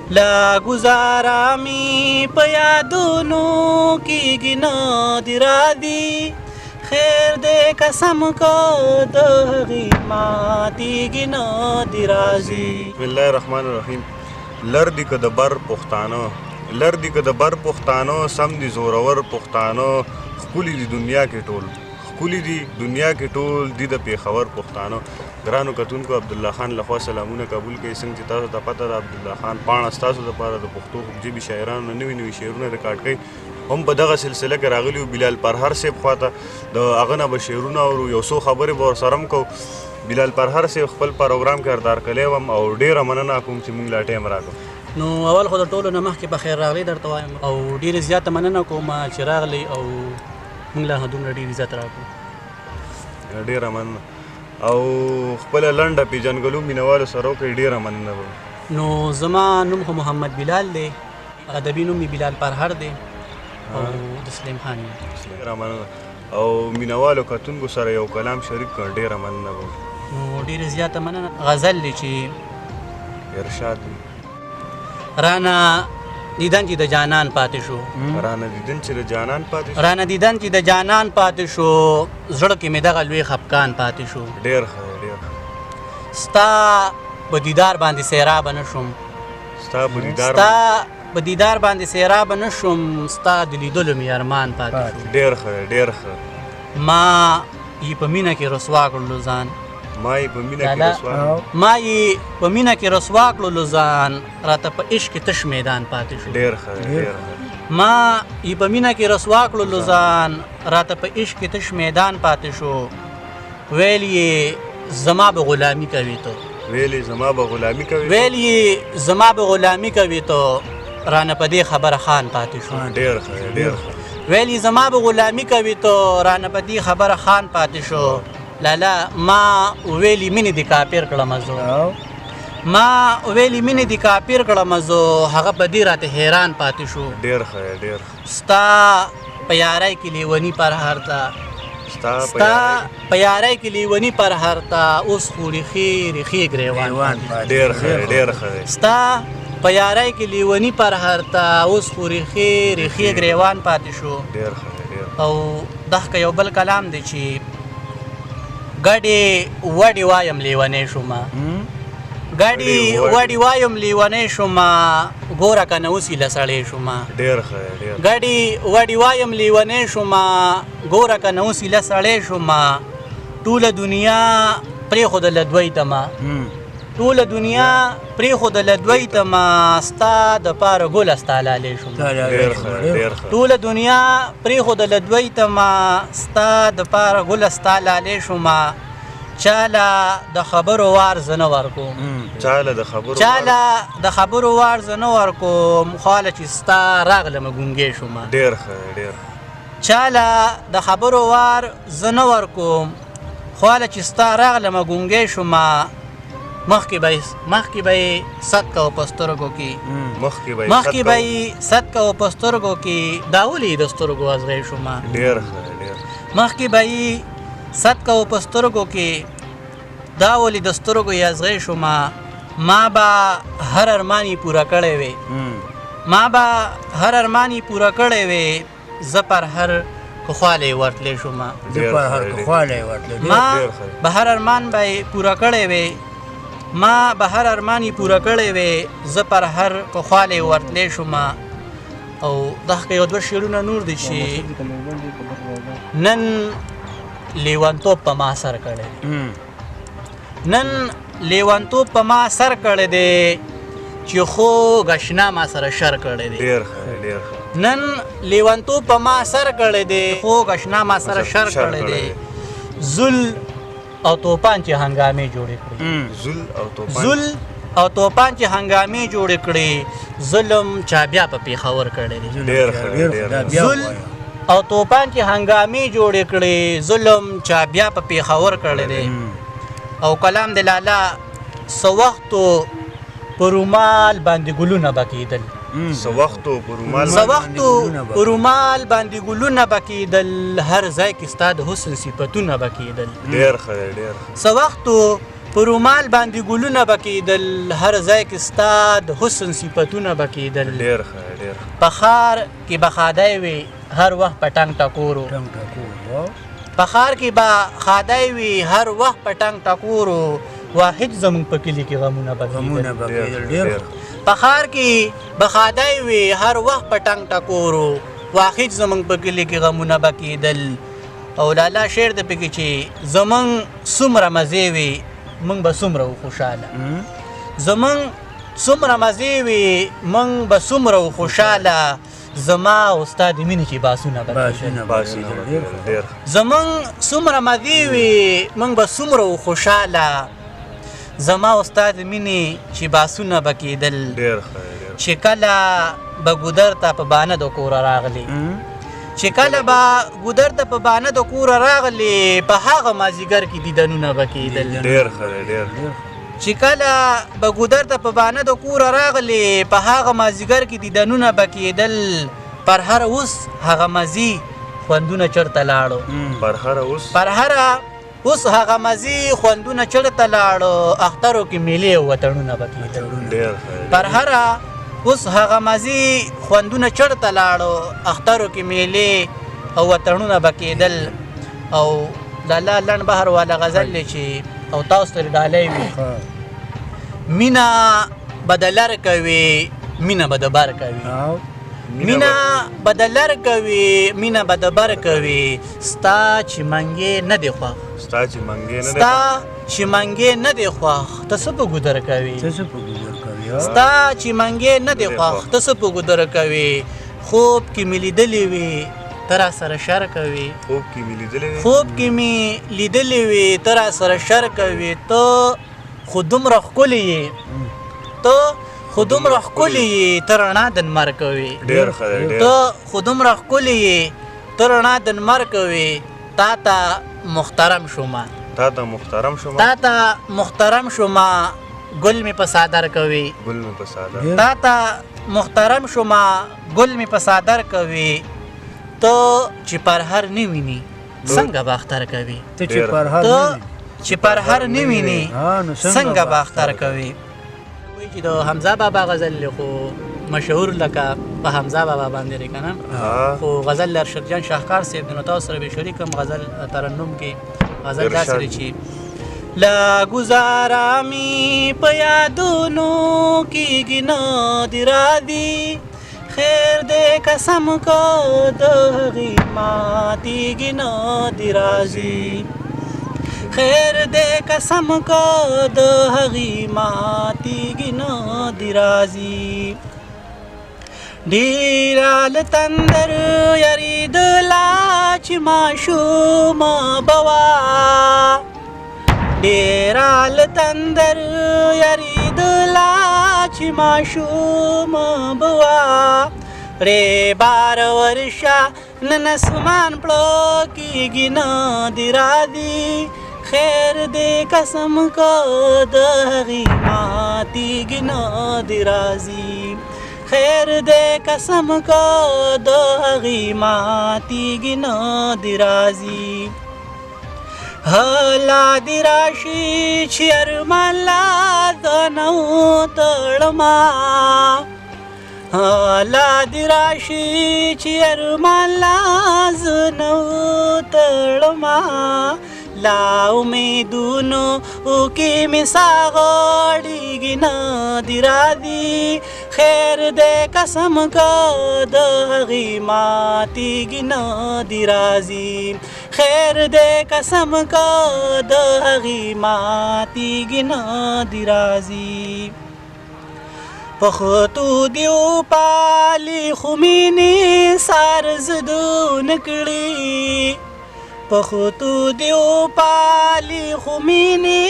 لا گزارا می په یادونو کېږي نه د راځي خیر دې قسم کو د هغې ماتېږي نه د راځي. بسم الله الرحمن الرحیم. لر دي که د بر پښتانه لر دي که د بر پښتانه سم دي زورور پښتانه ښکلي دي دنیا کې ټول ښکلي دي دنیا کې ټول دي د پېښور پښتانه. ګرانو کتونکو عبدالله خان لخوا سلامونه قبول کړئ. څنګه چې تاسو ته پته ده عبدالله خان پاڼه ستاسو دپاره د پښتو ژبې شاعرانو نه نوي نوي شعرونه ریکارډ کوي. هم په دغه سلسله کې راغلي وو بلال پرهر صاحب خواته د هغه نه به شعرونه اورو یو څو خبرې به ورسره هم کوو. بلال پرهر صاحب خپل پروګرام کې اردار کلی وم او ډېره مننه کوم چې موږ لا ټایم راکړو. نو اول خو د ټولو نه مخکې په خیر راغلی درته وایم او ډېرې زیاته مننه کوم چې راغلی او موږ لا دومره ډېر عزت راکړو. ډېره مننه او خپله لنډه پېژنګلو مینوالو سره وکړئ. ډېره مننه به. نو زما نوم خو محمد بلال دی، ادبي نوم مې بلال پرهر دی او د سلیم خان یم. ډېره مننه او مینوالو کتونکو سره یو کلام شریک کړ. ډېره مننه به. نو ډېرې زیاته مننه. غزل دی چې ارشاد رانه دیدن چې د جانان پاتې شو رانه دیدن چې د جانان پاتې شو رانه دیدن چې د جانان پاتې شو زړه کې مې دغه لوی خفقان پاتې شو. ډېر ښه ډېر ستا په دیدار باندې سیرابه نه شوم ستا په دیدار باندې سیرابه نه شوم ستا د لیدلو مې ارمان پاتې شو. ډېر ښه ډېر ښه. ما یې په مینه کې رسوا کړلو ځان ما یې په مینه کې رسوا کړلو ځان راته په عشق کې تش میدان پاتې شو. ډېر ښه ډېر ښه. ما یې په مینه کې رسوا کړلو ځان راته په عشق کې تش میدان پاتې شو. ویل یې زما به غلامي کوي تو زما به غلامي کوي تو رانه په دې خبره خان پاتې شو. ډېر ښه ډېر ښه. ویل یې زما به غلامي کوي تو رانه په دې خبره خان پاتې شو. لالا ما ویلی مینې د کافر کړم زه هغه په دې راته حیران پاتې شو. ډېر ښه ډېر ښه. ستا په یارۍ کې لیوني پرهر ته اوس خو ریخي ګریوان. ډېر ښه ډېر ښه. ستا په یارۍ کې لیوني پرهر ته اوس خو ریخي ګریوان پاتې شو. ډېر ښه ډېر. او دغه یو بل کلام دی چې ګډې وډې وایم لیونی شومه ګوره که نه اوس هیله سړی شومه. ډېر ښه ډېر. ګډې وډې وایم لیونی شومه ګوره که نه اوس هیله سړی شومه. ټوله دنیا پرېښودله دوی ته ما ستا دپاره ګله ستا لالې شومه. ډېر ښه ډېر ښه. ټوله دنیا پرېښودله دوی ته ما ستا دپاره ګله ستا لالې شومه. چاله د خبرو وار زه نه ورکوم خواله چې ستا راغلمه ګونګې شومه. ډېر ښه ډېر. چاله د خبرو وار زه نه ورکوم خواله چې ستا راغلمه ګونګې شومه. مخکې به یې صد کوه په سترګو کې دا ولې د سترګو ازغی شومه. ډېر ښه ډېر. مخکې به یې صد کوه په سترګو کې دا ولې د سترګو یې ازغی شومه. ما به هر ارمان یې پوره کړی وی زه پر هر کخوالی ورتلی شومه. ما به هر ارمان به پوره کړی وی زه پر هر کخوالی ورتلی شومه. او دغه یو دوه شعرونه نور دي چې نن لیونتوب په ما سر کړی دی چې خوږ اشنا ما سره شر کړی دی. ډېر ښه ډېر ښه. نن لیونتوب په ما سر کړی دی خوږ اشنا ما سره شر کړی دی. زل او توپان چې هنګامې جوړې کړې ظلم چا بیا په پېښور کړی دی. ډېر ښه ډېر. زل او توپان چې هنګامې جوړې کړې ظلم چا بیا په پېښور کړی دی. او کلام د لالا څه وختو په رومال باندې ګلونه به کېدل هر ځای کې ستا د حسن صفتونه به کېدل. ډېر ښه ډېر. څه وختو په رومال باندې ګلونه به کېدل، هر ځای کې ستا د حسن صفتونه به کېدل. ډېر ښه ډېر. په ښار کې به خادی وي هر وخت په ټنګ ټکورو، په ښار کې به خادی وي هر وخت په ټنګ ټکورو، واحد زمونږ په کلي کې غمونه به کېدل. په ښار کې به خادی وي هر وخت په ټنګ ټکورو، واحد زمونږ په کلي کې غمونه به کېدل. او لالا شعر د پکې چې زمونږ څومره مزې وي موږ به څومره خوشحاله، زمونږ څومره مزې وي موږ به څومره خوشحاله، زما او ستا د مینې چې باسونه به کېدل. زمونږ څومره مزې وي موږ به څومره خوشحاله، زما او ستا د مینې چې باسونه به کېدل. چې کله به ګودر ته په بانه د کوره راغلې، چې کله به ګودر ته په بانه د کوره راغلې، په هغه مازدیګر کې دیدنونه به کېدل. چې کله به ګودر ته په بانه د کوره راغلې، په هغه مازدیګر کې دیدنونه به کېدل. پرهر اوس هغه مزي خوندونه چرته لاړو، پرهر اوس هغه مزي خوندونه چرته لاړو، اخترو کې میلې او وطنونه به کېدل. پرهر اوس هغه مزي خوندونه چرته لاړو، اخترو کې میلې او وطنونه به کېدل. او لالا لنډ بهر والا غزل دی چې او تاسو ته ډالۍ وي، مینه به د لر کوي مینه به د بر کوي، مینه به د لر کوي مینه به د بر کوي، ستا چې منګې نه دی خوښ، ستا چې منګې نه دی خوښ، ته څه په ګودر کوي، ستا چې منګې نه دی خوښ، ته څه په ګودر کوي. خوب کې مې لیدلې وي ته را سره شر کوي، خوب کې مې لیدلې وي ته را سره شر کوي. ته خو دومره ښکلې یې، ته خو دومره ښکلې یې، ته رڼا د لمر کوي، ته خو دومره ښکلې یې، ته رڼا د لمر کوي. تا ته محترم شومه، تا ته محترم شومه، ګل مې په صادر کوي، تا ته محترم شومه، ګل مې په صادر کوي. ته چې پرهر نه ویني څنګه به اختر کوي، ته چې پرهر نه ویني څنګه به اختر کوي. وایي چې د حمزه بابا غزل خو مشهور لکه په حمزه بابا باندې دی که نه، خو غزل ارشد جان شاهکار صاحب د نو تاسو سره به شریکم غزل ترنم کې غزل داسې دی چې لا گزارا می په یادونو کېږي نه دې راځي، خیر دې قسم کو د هغې ماتېږي نه دې راځي، خیر دې قسم کو د هغې ماتېږي نه دې راځي. ډېره له تندر یارېدله چې ماشومه به وه، ډېره له تندر یارېدله چې ماشومه به وه، ړې بار ورشه نن اسمان پړه کېږي نه دې راځي، خیر دې قسم که د هغې ماتېږي نه دې راځي، خیر دې قسم که د هغې ماتېږي نه دې راځي. هلا دې راشي چې ارمان لا ځانه وتړمه، هلا دې راشي چې ارمان لا ځانه وتړمه، لا امیدونو کې مې ساه غړېږي نه دې راځي، خیر دې قسم که د هغې ماتېږي نه دې راځي، خیر دې قسم که د هغې ماتېږي نه دې راځي. پښتو دې وپالي خو مینې سار زدونه کړي، پښتو دې وپالي خو مینې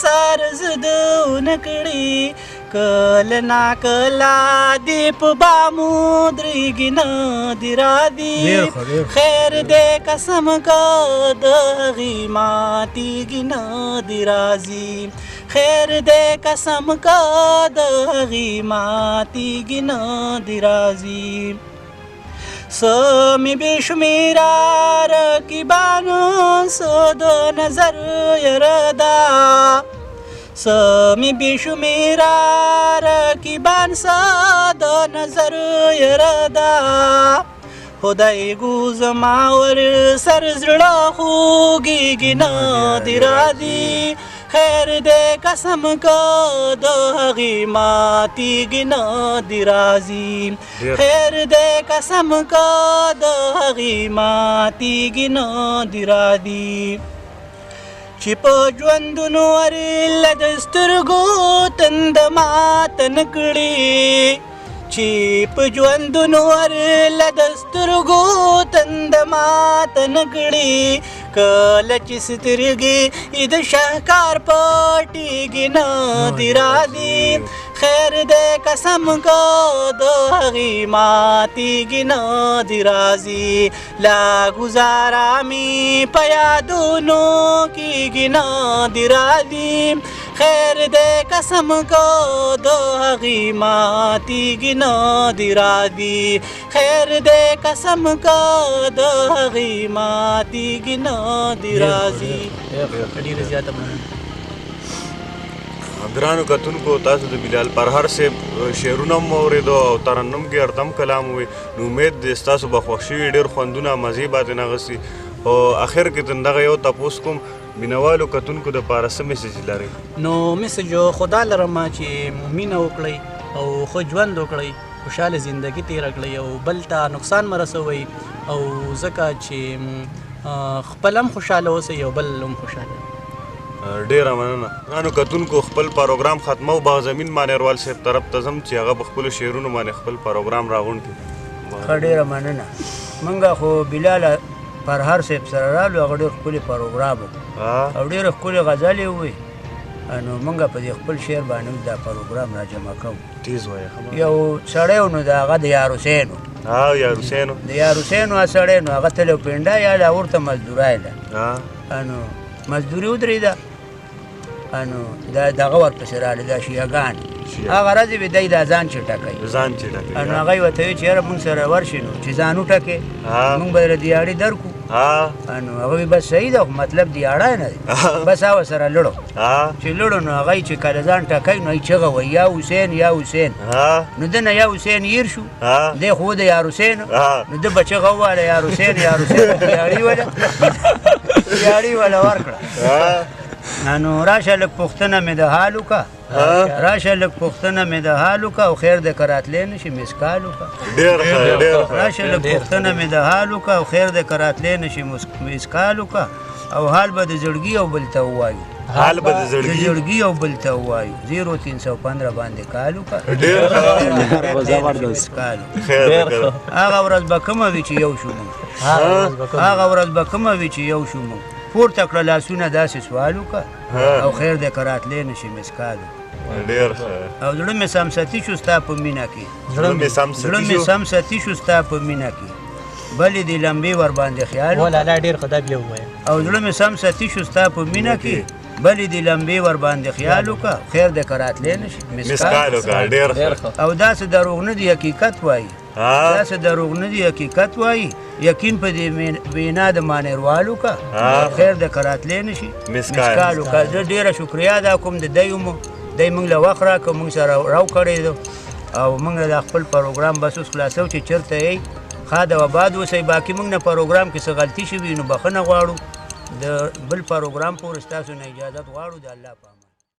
سار زدونه کړي، کله ناکله دې په بامو درېږي نه دې راځي، خیر دې قسم که د هغې ماتېږي نه دې راځي، خیر دې قسم که د هغې ماتېږي نه دې راځي. څه مې بې شمېره رقیبانو څه د نظر یره ده، سمی بیشمیرا رقیبان ساد نظر یردا خدای گو زما ور سر زړه خوږیږي نه دی راځي خیر دې قسم کو د هغې ماتیږي نه دی راځي خیر دې قسم کو د هغې ماتیږي نه دی راځي چې په ژوندونو ورله د سترګو تند ماته نه کړي چې په ژوندونو ورله د سترګو تند ماته نه کړي کله چې سترګې یې د شهکار پټېږي نه دی راځي خیر دې قسم کو د هغې ماتیږي نه دی راځي لا ګزاره مې په یادونو کېږي نه دی راځي خیر دې قسم کو د هغې ماتیږي نه دی راځي خیر دې قسم کو د هغې ماتیږي نه دی راځي ډېره زیاته مننه ګرانو کتونکو تاسو د بلال پرهر صاحب شعرونه مو اورېدو او ترنم کې ارتم کلام وی نو امید دی ستاسو به خوښ شوي ډېر خوندونه مزې باندې نغسي او اخر کې دغه یو تپوس کوم مینوالو کتونکو دپاره څه میسج لرئ نو میسج خدا لرم چې مینه وکړئ او ښه ژوند وکړئ خوشحاله زندگی تېره کړئ او بل ته نقصان مه رسوئ او ځکه چې خپل هم خوشحاله اوسئ او بل هم خوشحاله ډیره مننه نو کتونکو خپل پروګرام ختمو باغ زمین مانیروال صاحب طرف ته ځم چې هغه په خپلو شعرونو باندې خپل پروګرام راغونډ کړي ښه ډیره مننه موږ خو بلال پرهر صاحب سره رالو هغه ډېر ښکلي پروګرام و او ډېرې ښکلې غزلې ووې نو موږ په دې خپل شعر باندې دا پروګرام را جمع کوو تیز وایه یو سړی و نو د هغه د یار حسین و یار حسین د یار حسین و سړی نو هغه تللی پنډه یاله ورته مزدورایله نو مزدوري ودرېده نو دغه ورپسې راغلې دا شیعهګان هغه ورځې به دی دا ځان چټکوي نو هغه یې ورته ویل چې یاره مونږ سره ورشي نو چې ځان وټکې مونږ به درله دیاړي درکړو نو هغه وی بس صحیح ده خو مطلب دیاړی نه دی بس هغه سره لړو چې لړو نو هغه چې کله ځان ټکوي نو یې چغه وایي یا حسین یا حسین نو ده نه یا حسین هیر شو دی خو د یار حسین نو ده به چغه ووهله یا حسین یا حسین دیاړي وله ورکړه نو راشه لږ پوښتنه مې د حال وکړه راشه لږ پوښتنه مې د حال وکړه او خیر دې که راتلی نه شي مسکال وکړه راشه لږ پوښتنه مې د حال وکړه او خیر دې که راتلی نه شي مسکال وکړه او حال به د زړګي او بل ته ووایو زړګي او بل ته ووایو 0315 باندې کال وکړه هغه ورځ به کومه وي چې یو شو موږ هغه ورځ به کومه وي چې یو شو موږ پورته کړه لاسونه داسې سوال وکړه او خیر دې که راتلی نه شي مسکال او زړه مې سمستی شو ستا په مینه کې زړه مې سمستی شو ستا په مینه کې بلې دې لمبې ورباندې خیال او زړه مې سمستی شو ستا په مینه کې بلې دې لمبې ورباندې خیال وکړه خیر دې که راتلی نه شي مسکال او داسې دروغ نه دی حقیقت وایي داسې دروغ نه دی حقیقت وایي یقین په دې وینا د مانیروالو کا خیر د کراتلی نه شي مسکالو کا زه ډېره شکریا ادا کوم د دی مو دی موږ له وخت راکړه موږ سره راو کړی دو او موږ د خپل پروګرام بس اوس خلاصو چې چېرته یې ښاد او آباد اوسئ باقي موږ نه پروګرام کې څه غلطي شوي نو بښنه غواړو د بل پروګرام پورې ستاسو نه اجازت غواړو د الله په